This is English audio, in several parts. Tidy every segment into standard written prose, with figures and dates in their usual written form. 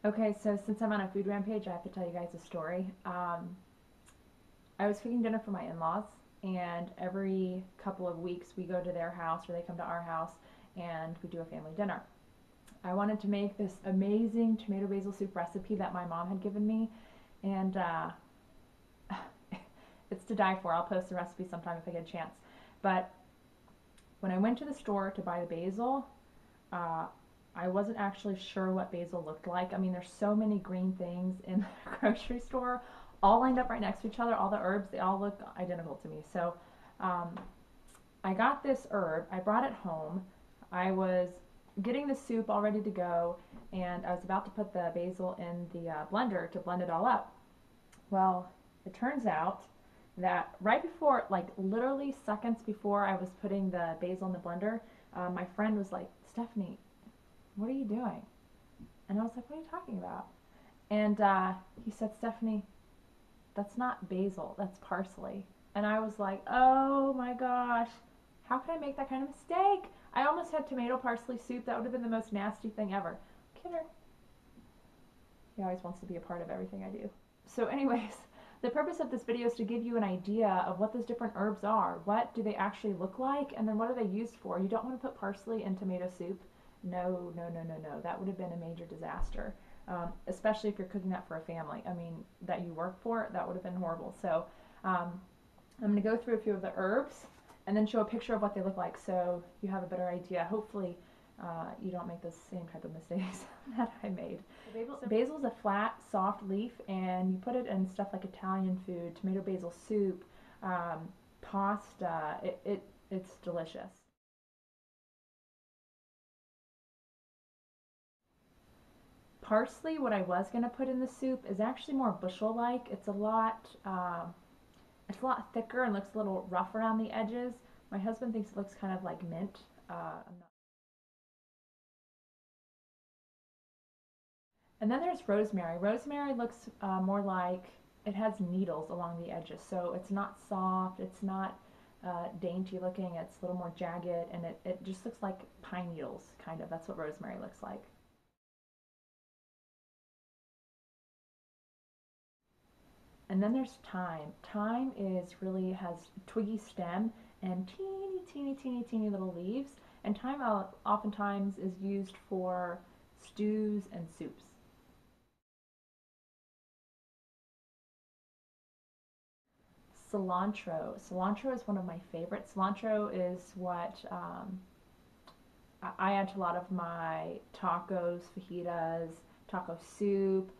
Okay, so since I'm on a food rampage, I have to tell you guys a story. I was cooking dinner for my in-laws, and every couple of weeks we go to their house or they come to our house and we do a family dinner. I wanted to make this amazing tomato basil soup recipe that my mom had given me, and it's to die for. I'll post the recipe sometime if I get a chance. But when I went to the store to buy the basil, uh, I wasn't actually sure what basil looked like. I mean, there's so many green things in the grocery store, all lined up right next to each other. All the herbs, they all look identical to me. So um, I got this herb. I brought it home. I was getting the soup all ready to go, and I was about to put the basil in the blender to blend it all up. Well, it turns out that right before, like literally seconds before I was putting the basil in the blender, my friend was like, Stephanie, what are you doing? And I was like, what are you talking about? And he said, Stephanie, that's not basil, that's parsley. And I was like, oh my gosh, how could I make that kind of mistake? I almost had tomato parsley soup. That would have been the most nasty thing ever. Kidder. He always wants to be a part of everything I do. So anyways, the purpose of this video is to give you an idea of what those different herbs are. What do they actually look like? And then what are they used for? You don't want to put parsley in tomato soup. No, no, no, no, no. That would have been a major disaster. Especially if you're cooking that for a family. I mean, that you work for, that would have been horrible. So I'm going to go through a few of the herbs and then show a picture of what they look like so you have a better idea. Hopefully you don't make the same type of mistakes that I made. Basil is a flat, soft leaf, and you put it in stuff like Italian food, tomato basil soup, pasta. It's delicious. Parsley, what I was going to put in the soup, is actually more bushel-like. It's a lot thicker and looks a little rough around the edges. My husband thinks it looks kind of like mint. And then there's rosemary. Rosemary looks more like it has needles along the edges, so it's not soft, it's not dainty looking, it's a little more jagged, and it just looks like pine needles, kind of. That's what rosemary looks like. And then there's thyme. Thyme is really has twiggy stem and teeny, teeny, teeny, teeny little leaves. And thyme oftentimes is used for stews and soups. Cilantro. Cilantro is one of my favorites. Cilantro is what I add to a lot of my tacos, fajitas, taco soup,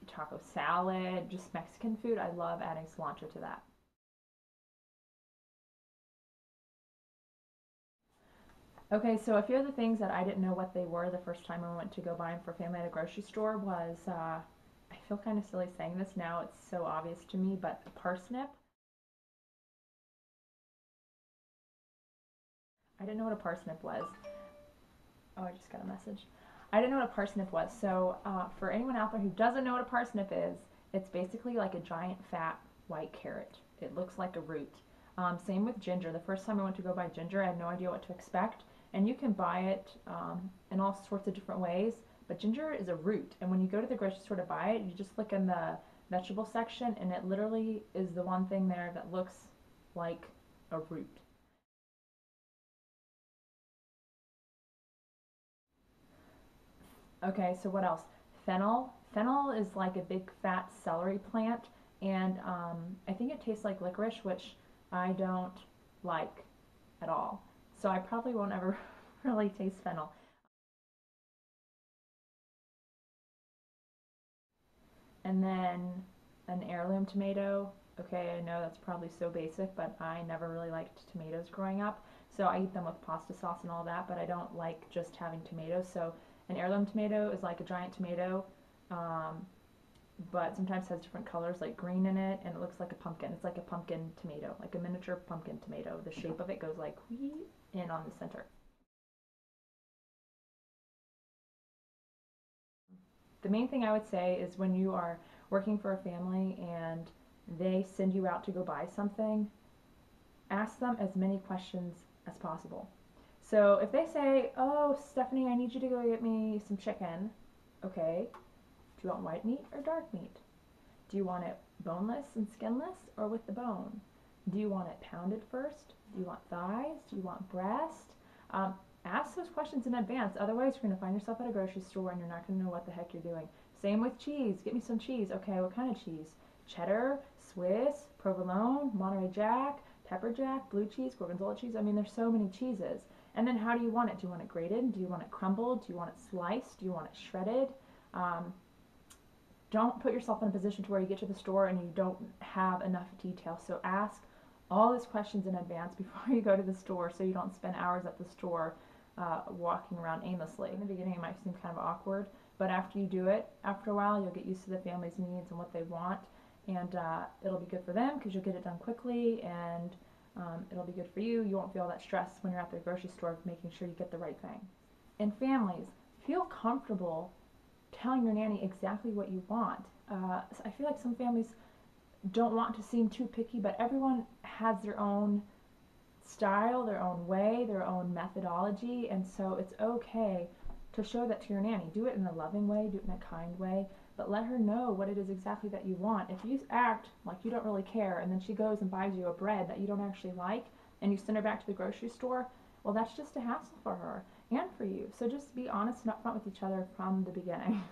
taco salad, just Mexican food. I love adding cilantro to that. Okay, so a few of the things that I didn't know what they were the first time I went to go buy them for family at a grocery store was, I feel kind of silly saying this now, it's so obvious to me, but parsnip. I didn't know what a parsnip was. Oh, I just got a message. I didn't know what a parsnip was. So, for anyone out there who doesn't know what a parsnip is, it's basically like a giant fat white carrot. It looks like a root. Same with ginger. The first time I went to go buy ginger, I had no idea what to expect. And you can buy it in all sorts of different ways. But ginger is a root. And when you go to the grocery store to buy it, you just look in the vegetable section, and it literally is the one thing there that looks like a root. Okay, so what else? Fennel. Fennel is like a big fat celery plant, and I think it tastes like licorice, which I don't like at all. So I probably won't ever really taste fennel. And then an heirloom tomato. Okay, I know that's probably so basic, but I never really liked tomatoes growing up. So I eat them with pasta sauce and all that, but I don't like just having tomatoes. So an heirloom tomato is like a giant tomato, um, but sometimes has different colors like green in it, and it looks like a pumpkin. It's like a pumpkin tomato, like a miniature pumpkin tomato. The shape of it goes like whee in on the center. The main thing I would say is when you are working for a family and they send you out to go buy something, ask them as many questions as possible. So if they say, "Oh, Stephanie, I need you to go get me some chicken," okay, Do you want white meat or dark meat? Do you want it boneless and skinless or with the bone? Do you want it pounded first? Do you want thighs? Do you want breast? Ask those questions in advance. Otherwise, you're going to find yourself at a grocery store and you're not going to know what the heck you're doing. Same with cheese. Get me some cheese. Okay, what kind of cheese? Cheddar, Swiss, provolone, Monterey Jack, pepper jack, blue cheese, gorgonzola cheese. I mean, there's so many cheeses. And then how do you want it? Do you want it grated? Do you want it crumbled? Do you want it sliced? Do you want it shredded? Don't put yourself in a position to where you get to the store and you don't have enough detail. So ask all these questions in advance before you go to the store so you don't spend hours at the store walking around aimlessly. In the beginning it might seem kind of awkward, but after you do it, after a while you'll get used to the family's needs and what they want, and it'll be good for them because you'll get it done quickly, and it'll be good for you. You won't feel that stress when you're at the grocery store making sure you get the right thing. And families, feel comfortable telling your nanny exactly what you want. I feel like some families don't want to seem too picky, but everyone has their own style, their own way, their own methodology, and so it's okay to show that to your nanny. Do it in a loving way, do it in a kind way, but let her know what it is exactly that you want. If you act like you don't really care and then she goes and buys you a bread that you don't actually like and you send her back to the grocery store, well, that's just a hassle for her and for you. So just be honest and upfront with each other from the beginning.